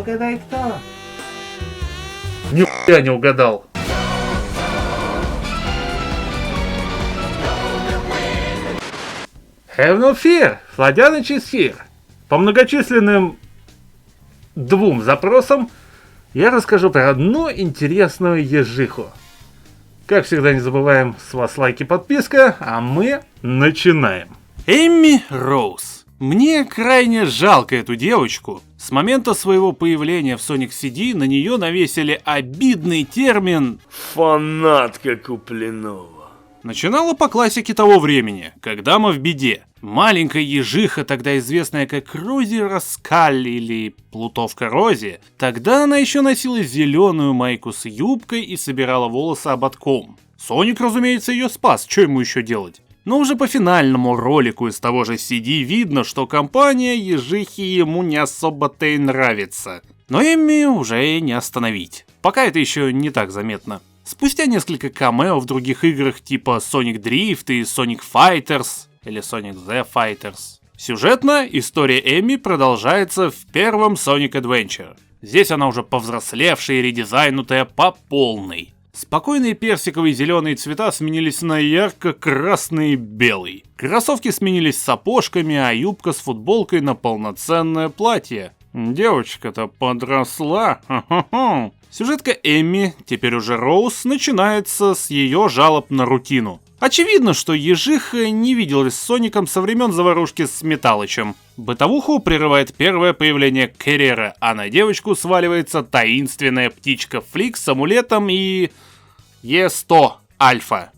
Угадай, кто? Нихуя не угадал. Have no fear, Владяныч is here. По многочисленным двум запросам я расскажу про одну интересную ежиху. Как всегда, не забываем с вас лайки, подписка, а мы начинаем. Эмми Роуз. Мне крайне жалко эту девочку. С момента своего появления в Sonic CD на нее навесили обидный термин «фанатка купленного». Начинала по классике того времени, когда мы в беде. Маленькая ежиха, тогда известная как Рози Раскаль или Плутовка Рози, тогда она еще носила зеленую майку с юбкой и собирала волосы ободком. Соник, разумеется, ее спас, что ему еще делать? Но уже по финальному ролику из того же CD видно, что компания ежихи ему не особо-то и нравится. Но Эмми уже не остановить. Пока это еще не так заметно. Спустя несколько камео в других играх типа Sonic Drift и Sonic Fighters или Sonic the Fighters, сюжетно история Эмми продолжается в первом Sonic Adventure. Здесь она уже повзрослевшая и редизайнутая по полной. Спокойные персиковые и зеленые цвета сменились на ярко-красный и белый. Кроссовки сменились сапожками, а юбка с футболкой на полноценное платье. Девочка-то подросла. Ха-ха-ха. Сюжетка Эмми, теперь уже Роуз, начинается с ее жалоб на рутину. Очевидно, что ежиха не виделась с Соником со времен заварушки с Металлычем. Бытовуху прерывает первое появление Керрера, а на девочку сваливается таинственная птичка Флик с амулетом и... Е100 Альфа,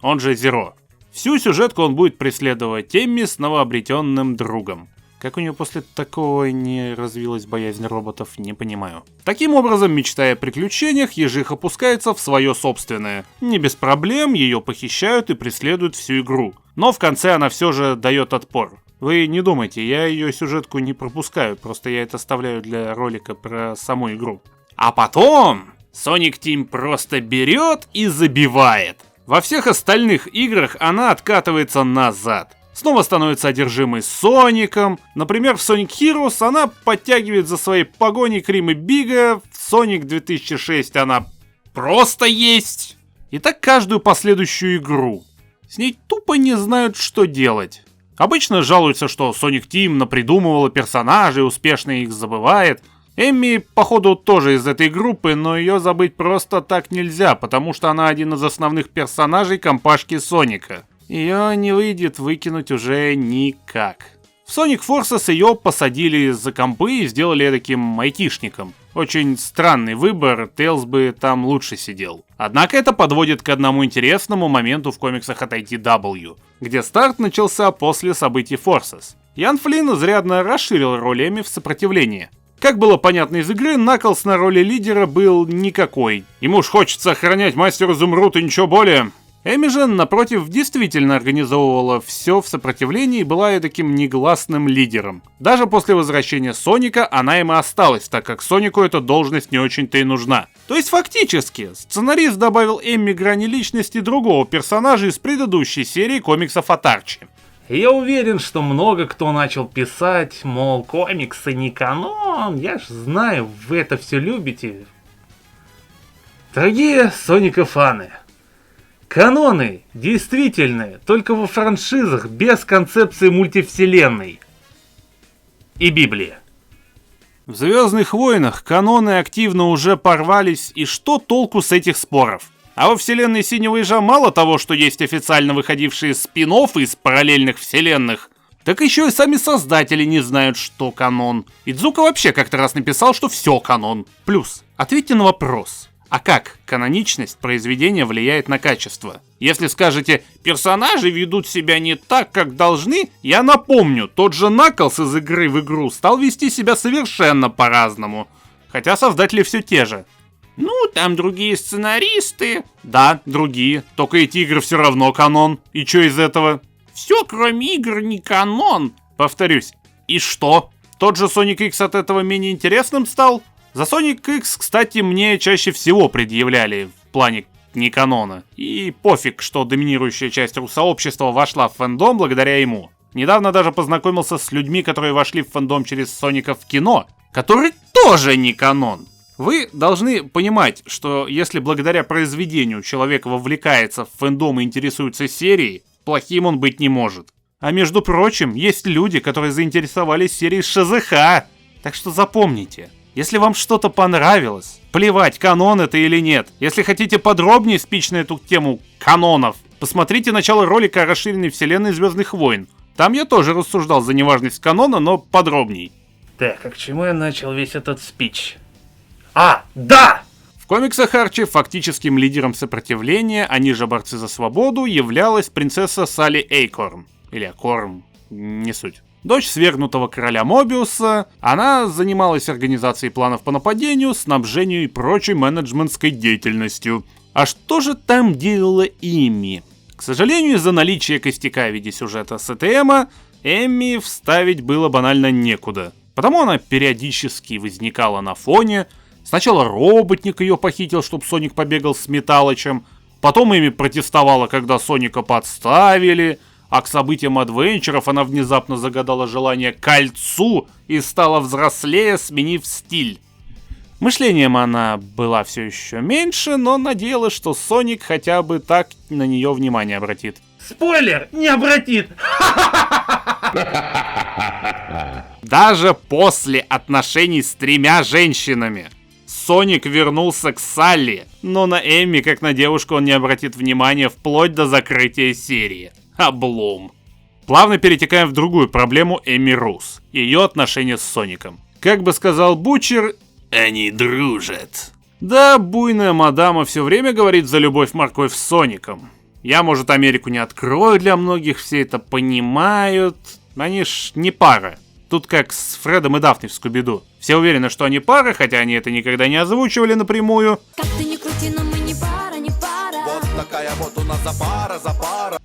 он же Зеро. Всю сюжетку он будет преследовать Эмми с новообретенным другом. Как у нее после такого не развилась боязнь роботов, не понимаю. Таким образом, мечтая о приключениях, ежиха опускается в свое собственное. Не без проблем, ее похищают и преследуют всю игру. Но в конце она все же дает отпор. Вы не думайте, я ее сюжетку не пропускаю, просто я это оставляю для ролика про саму игру. А потом Sonic Team просто берет и забивает. Во всех остальных играх она откатывается назад. Снова становится одержимой Соником. Например, в Sonic Heroes она подтягивает за своей погоней Крим и Бига. В Sonic 2006 она просто есть. И так каждую последующую игру. С ней тупо не знают, что делать. Обычно жалуются, что Sonic Team напридумывала персонажей, успешно их забывает. Эмми, походу, тоже из этой группы, но ее забыть просто так нельзя, потому что она один из основных персонажей компашки Соника. Ее не выйдет выкинуть уже никак. В Sonic Forces ее посадили за компы и сделали таким айтишником. Очень странный выбор, Тейлз бы там лучше сидел. Однако это подводит к одному интересному моменту в комиксах от IDW, где старт начался после событий Forces. Ян Флинн изрядно расширил роль Эмми в сопротивлении. Как было понятно из игры, Наклз на роли лидера был никакой. Ему уж хочется охранять Мастер Изумруд и ничего более. Эмми же, напротив, действительно организовывала все в сопротивлении и была таким негласным лидером. Даже после возвращения Соника она им и осталась, так как Сонику эта должность не очень-то и нужна. То есть фактически, сценарист добавил Эмми грани личности другого персонажа из предыдущей серии комиксов от Арчи. Я уверен, что много кто начал писать, мол, комиксы не канон, я ж знаю, вы это все любите. Дорогие Соника-фаны, каноны действительные, только во франшизах, без концепции мультивселенной и Библии. В «Звездных войнах» каноны активно уже порвались, и что толку с этих споров? А во вселенной Синего Ежа мало того, что есть официально выходившие спин-оффы из параллельных вселенных, так еще и сами создатели не знают, что канон. Идзука вообще как-то раз написал, что все канон. Плюс, ответьте на вопрос. А как каноничность произведения влияет на качество? Если скажете, персонажи ведут себя не так, как должны, я напомню, тот же Наклз из игры в игру стал вести себя совершенно по-разному. Хотя создатели все те же. Ну, там другие сценаристы. Да, другие. Только эти игры все равно канон. И что из этого? Все, кроме игр, не канон. Повторюсь. И что? Тот же Sonic X от этого менее интересным стал? За Sonic X, кстати, мне чаще всего предъявляли в плане не канона. И пофиг, что доминирующая часть ру-сообщества вошла в фэндом благодаря ему. Недавно даже познакомился с людьми, которые вошли в фэндом через Соника в кино, который тоже не канон. Вы должны понимать, что если благодаря произведению человек вовлекается в фэндом и интересуется серией, плохим он быть не может. А между прочим, есть люди, которые заинтересовались серией ШЗХ. Так что запомните, если вам что-то понравилось, плевать, канон это или нет. Если хотите подробнее спич на эту тему канонов, посмотрите начало ролика о расширенной вселенной Звездных войн. Там я тоже рассуждал за неважность канона, но подробней. Так, а к чему я начал весь этот спич? А, да! В комиксах Арчи фактическим лидером сопротивления, они же борцы за свободу, являлась принцесса Салли Эйкорн. Или Акорн, не суть. Дочь свергнутого короля Мобиуса, она занималась организацией планов по нападению, снабжению и прочей менеджментской деятельностью. А что же там делала Эмми? К сожалению, из-за наличия костяка в виде сюжета СТМа, Эмми вставить было банально некуда. Потому она периодически возникала на фоне. Сначала роботник ее похитил, чтобы Соник побегал с Металлычем. Потом Эмми протестовала, когда Соника подставили. А к событиям адвенчеров она внезапно загадала желание к кольцу и стала взрослее, сменив стиль. Мышлением она была все еще меньше, но надеялась, что Соник хотя бы так на нее внимание обратит. Спойлер, не обратит! Даже после отношений с 3 женщинами Соник вернулся к Салли, но на Эмми, как на девушку, он не обратит внимания вплоть до закрытия серии. Облом. Плавно перетекаем в другую проблему Эмми Роуз. Ее отношения с Соником. Как бы сказал Бутчер, они дружат. Да, буйная мадама все время говорит за любовь-морковь с Соником. Я, может, Америку не открою для многих, все это понимают. Они ж не пара. Тут как с Фредом и Дафной в Скуби-Ду. Все уверены, что они пара, хотя они это никогда не озвучивали напрямую. Как ты ни крути, но мы не пара, не пара. Вот такая вот у нас запара.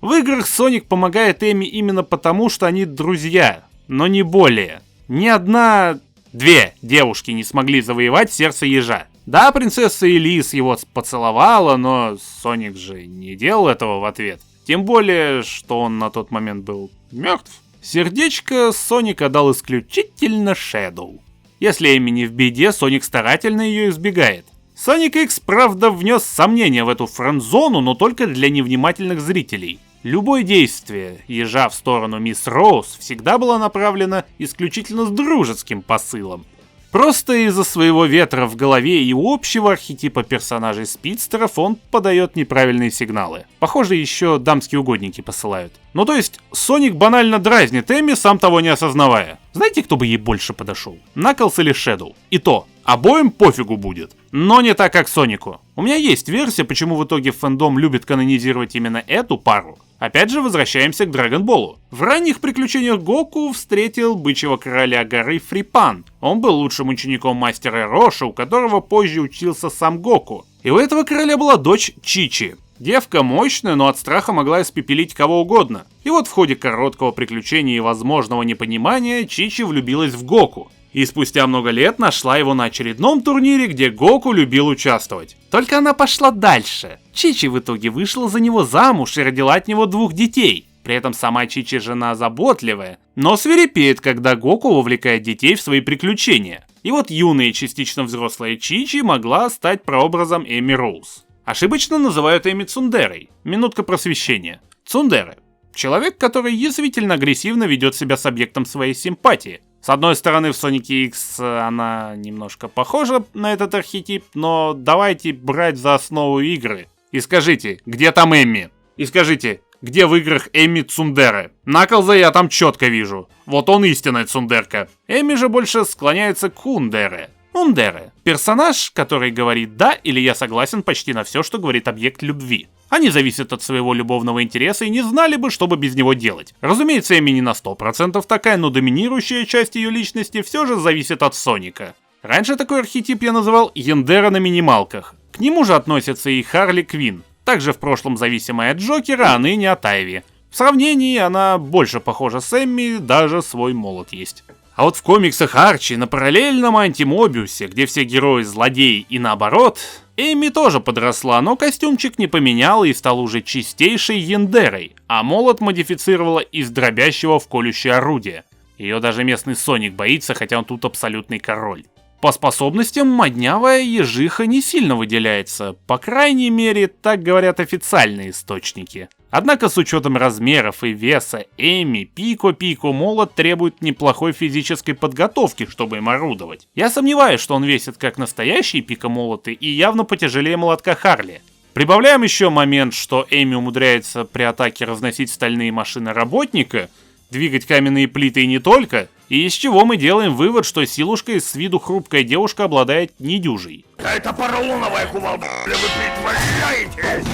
В играх Соник помогает Эмми именно потому, что они друзья, но не более. Ни одна, 2 девушки не смогли завоевать сердце ежа. Да, принцесса Элис его поцеловала, но Соник же не делал этого в ответ. Тем более, что он на тот момент был мертв. Сердечко Соник отдал исключительно Шэдоу. Если Эмми не в беде, Соник старательно ее избегает. Sonic X, правда, внес сомнения в эту френд-зону, но только для невнимательных зрителей. Любое действие ежа в сторону мисс Роуз всегда было направлено исключительно с дружеским посылом. Просто из-за своего ветра в голове и общего архетипа персонажей спидстеров он подает неправильные сигналы. Похоже, еще дамские угодники посылают. Ну то есть, Соник банально дразнит Эмми, сам того не осознавая. Знаете, кто бы ей больше подошел? Наклз или Шэдоу? И то, обоим пофигу будет. Но не так, как Сонику. У меня есть версия, почему в итоге фэндом любит канонизировать именно эту пару. Опять же, возвращаемся к Драгонболу. В ранних приключениях Гоку встретил бычьего короля горы Фрипан. Он был лучшим учеником мастера Роша, у которого позже учился сам Гоку. И у этого короля была дочь Чичи. Девка мощная, но от страха могла испепелить кого угодно. И вот в ходе короткого приключения и возможного непонимания Чичи влюбилась в Гоку. И спустя много лет нашла его на очередном турнире, где Гоку любил участвовать. Только она пошла дальше. Чичи в итоге вышла за него замуж и родила от него 2 детей. При этом сама Чичи жена заботливая, но свирепеет, когда Гоку вовлекает детей в свои приключения. И вот юная и частично взрослая Чичи могла стать прообразом Эмми Роуз. Ошибочно называют Эмми Цундерой. Минутка просвещения. Цундеры. Человек, который язвительно агрессивно ведет себя с объектом своей симпатии. С одной стороны, в Sonic X она немножко похожа на этот архетип, но давайте брать за основу игры. И скажите, где там Эмми? И скажите, где в играх Эмми Цундеры? Наклза я там четко вижу. Вот он истинная цундерка. Эмми же больше склоняется к Ундере. Ундере. Персонаж, который говорит «да» или «я согласен» почти на все, что говорит объект любви. Они зависят от своего любовного интереса и не знали бы, что бы без него делать. Разумеется, Эмми не на 100% такая, но доминирующая часть ее личности все же зависит от Соника. Раньше такой архетип я называл Яндера на минималках. К нему же относятся и Харли Квинн, также в прошлом зависимая от Джокера, а ныне от Айви. В сравнении она больше похожа с Эмми, даже свой молот есть. А вот в комиксах Арчи на параллельном антимобиусе, где все герои злодеи и наоборот, Эми тоже подросла, но костюмчик не поменяла и стал уже чистейшей яндерой, а молот модифицировала из дробящего в колющее орудие. Ее даже местный Соник боится, хотя он тут абсолютный король. По способностям моднявая ежиха не сильно выделяется, по крайней мере, так говорят официальные источники. Однако с учетом размеров и веса Эми, Пико молот требует неплохой физической подготовки, чтобы им орудовать. Я сомневаюсь, что он весит как настоящие Пико молоты и явно потяжелее молотка Харли. Прибавляем еще момент, что Эми умудряется при атаке разносить стальные машины работника, двигать каменные плиты и не только, и из чего мы делаем вывод, что силушкой с виду хрупкая девушка обладает недюжей. Да это поролоновая кувалда, вы притворяетесь!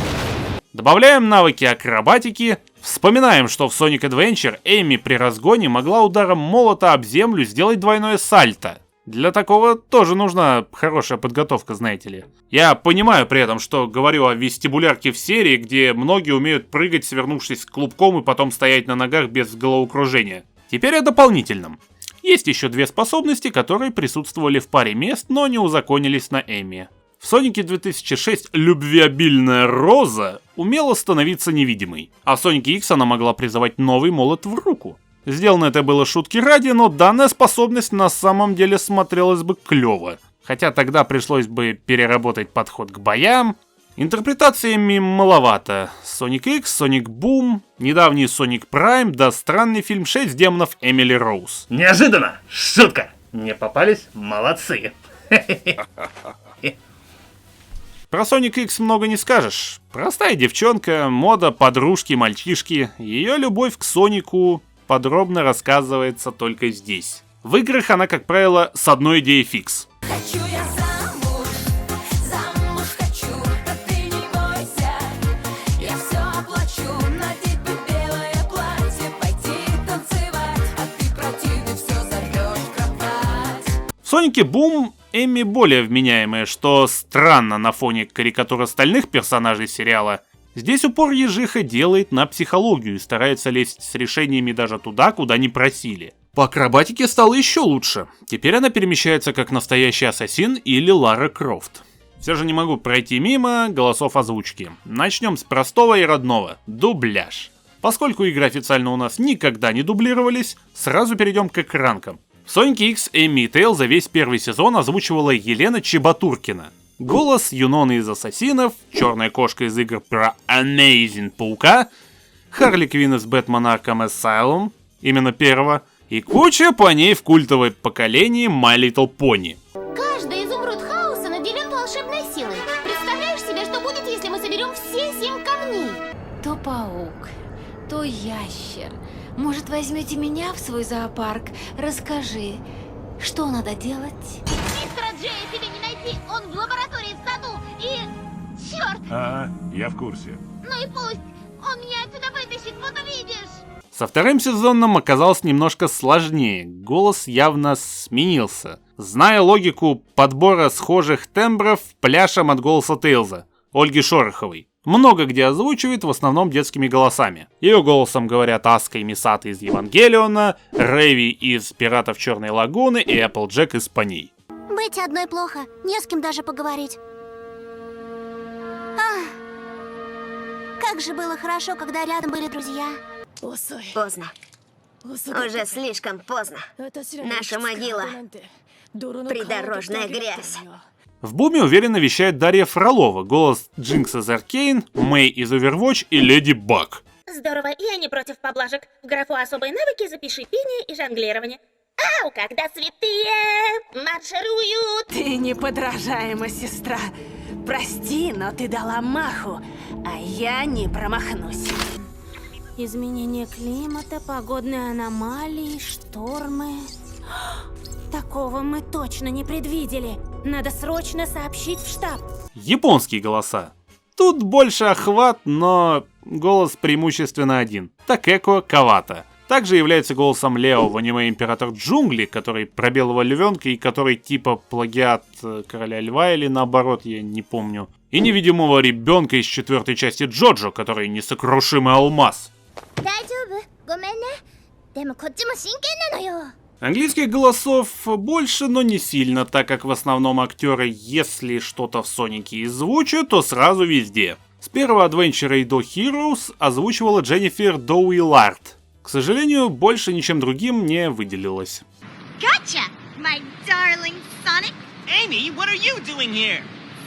Добавляем навыки акробатики, вспоминаем, что в Sonic Adventure Эми при разгоне могла ударом молота об землю сделать двойное сальто. Для такого тоже нужна хорошая подготовка, знаете ли. Я понимаю при этом, что говорю о вестибулярке в серии, где многие умеют прыгать, свернувшись клубком и потом стоять на ногах без головокружения. Теперь о дополнительном. Есть еще две способности, которые присутствовали в паре мест, но не узаконились на Эми. В Сонике 2006 любвеобильная Роза умела становиться невидимой, а в Сонике X она могла призывать новый молот в руку. Сделано это было шутки ради, но данная способность на самом деле смотрелась бы клево. Хотя тогда пришлось бы переработать подход к боям. Интерпретациями маловато. Sonic X, Sonic Boom, недавний Sonic Prime, да странный фильм «6 демонов Эмили Роуз». Неожиданно! Шутка! Не попались? Молодцы! Про Sonic X много не скажешь. Простая девчонка, мода, подружки, мальчишки. Ее любовь к Сонику подробно рассказывается только здесь. В играх она, как правило, с одной идеей фикс. Хочу я замуж хочу, да ты не бойся, я все оплачу, надеть бы белое платье, пойти танцевать, а ты противный все зовешь в кровать. В Сонике Boom Эми более вменяемая, что странно на фоне карикатур остальных персонажей сериала. Здесь упор ежиха делает на психологию и старается лезть с решениями даже туда, куда не просили. По акробатике стало еще лучше. Теперь она перемещается как настоящий ассасин или Лара Крофт. Все же не могу пройти мимо голосов озвучки. Начнем с простого и родного – дубляж. Поскольку игры официально у нас никогда не дублировались, сразу перейдем к экранкам. В Sonic X Эми и Тейл за весь первый сезон озвучивала Елена Чебатуркина. Голос Юноны из Ассасинов, Черная кошка из игр про Amazing Паука, Харли Квинн из Batman Arkham Asylum, именно первого, и куча парней в культовое поколение My Little Pony. Каждый изумруд хаоса наделен волшебной силой. Представляешь себе, что будет, если мы соберем все 7 камней? То паук, то ящер. Может, возьмете меня в свой зоопарк? Расскажи, что надо делать? Мистера Джея тебе не найти, он в лаборатории в саду и... Черт! Ага, я в курсе. Ну и пусть, он меня отсюда вытащит, вот увидишь! Со вторым сезоном оказалось немножко сложнее, голос явно сменился. Зная логику подбора схожих тембров, пляшем от голоса Тейлза, Ольги Шороховой. Много где озвучивает, в основном детскими голосами. Ее голосом говорят Аска и Мисата из Евангелиона, Рэви из Пиратов Черной Лагуны и Эпплджек из Поней. Быть одной плохо, не с кем даже поговорить. Ах, как же было хорошо, когда рядом были друзья. Поздно. Уже слишком поздно. Наша могила. Придорожная грязь. В Буме уверенно вещает Дарья Фролова, голос Джинкс из Аркейн, Мэй из Overwatch и Леди Баг. Здорово, я не против поблажек. В графу особые навыки запиши пение и жонглирование. Ау, когда святые маршируют! Ты неподражаема, сестра. Прости, но ты дала маху, а я не промахнусь. Изменение климата, погодные аномалии, штормы... Такого мы точно не предвидели. Надо срочно сообщить в штаб. Японские голоса. Тут больше охват, но голос преимущественно один. Такеко Кавата. Также является голосом Лео в аниме «Император джунглей», который про белого львенка и который типа плагиат Короля Льва или наоборот, я не помню. И невидимого ребенка из 4-й части Джоджо, который несокрушимый алмаз. Английских голосов больше, но не сильно, так как в основном актеры, если что-то в Сонике и звучат, то сразу везде. С первого адвенчера и до Heroes озвучивала Дженнифер Доуи-Ларт. К сожалению, больше ничем другим не выделилась. Gotcha, my darling Sonic. Amy, what are you doing here?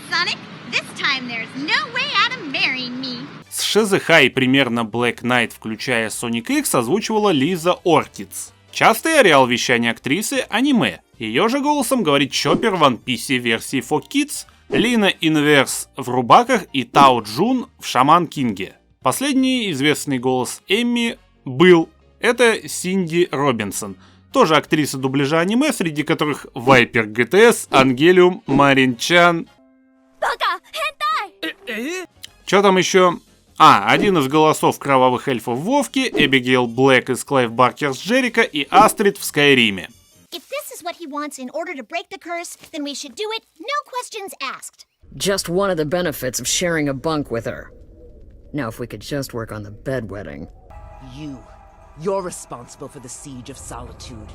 Sonic, this time there's no way out of marrying me. С ШЗХ и примерно Black Knight, включая Sonic X, озвучивала Лиза Оркидс. Частый ареал вещания актрисы — аниме. Ее же голосом говорит Чоппер в One Piece версии 4Kids, Лина Инверс в Рубаках и Тао Джун в Шаман Кинге. Последний известный голос Эмми был. Это Синди Робинсон. Тоже актриса дубляжа аниме, среди которых Вайпер ГТС, Ангелиум, Марин Чан. Чё там еще? Один из голосов кровавых эльфов в Вовке, Эбигейл Блэк из Клайв Баркерс Джерика и Астрид в Скайриме. If this is what he wants in order to break the curse, then we should do it, no questions asked. Just one of the benefits of sharing a bunk with her. Now if we could just work on the bedwetting. You're responsible for the Siege of Solitude.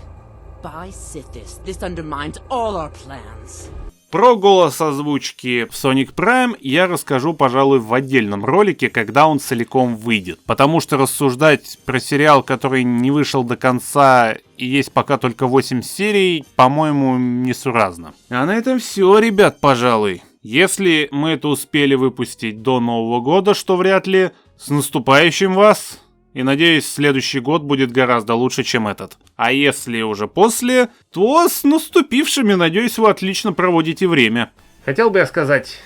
By Sithis, this undermines all our plans. Про голос озвучки в Sonic Prime я расскажу, пожалуй, в отдельном ролике, когда он целиком выйдет. Потому что рассуждать про сериал, который не вышел до конца и есть пока только 8 серий, по-моему, несуразно. А на этом все, ребят, пожалуй. Если мы это успели выпустить до Нового года, что вряд ли, с наступающим вас! И надеюсь, следующий год будет гораздо лучше, чем этот. А если уже после, то с наступившими, надеюсь, вы отлично проводите время. Хотел бы я сказать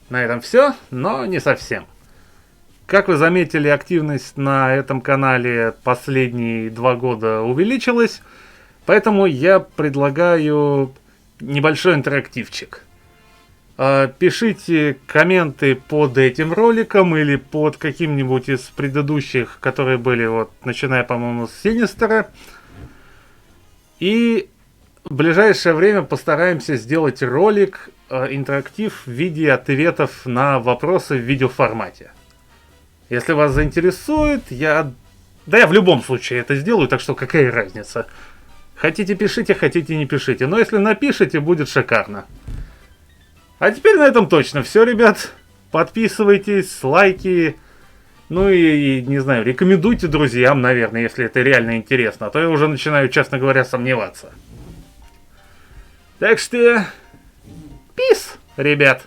на этом все, но не совсем. Как вы заметили, активность на этом канале последние 2 года увеличилась, поэтому я предлагаю небольшой интерактивчик. Пишите комменты под этим роликом или под каким-нибудь из предыдущих, которые были, начиная, по-моему, с Синистера. И в ближайшее время постараемся сделать ролик, интерактив в виде ответов на вопросы в видеоформате. Если вас заинтересует, я в любом случае это сделаю, так что какая разница. Хотите пишите, хотите не пишите, но если напишите, будет шикарно. А теперь на этом точно все, ребят. Подписывайтесь, лайки. Ну и, не знаю, рекомендуйте друзьям, наверное, если это реально интересно. А то я уже начинаю, честно говоря, сомневаться. Так что... Peace, ребят.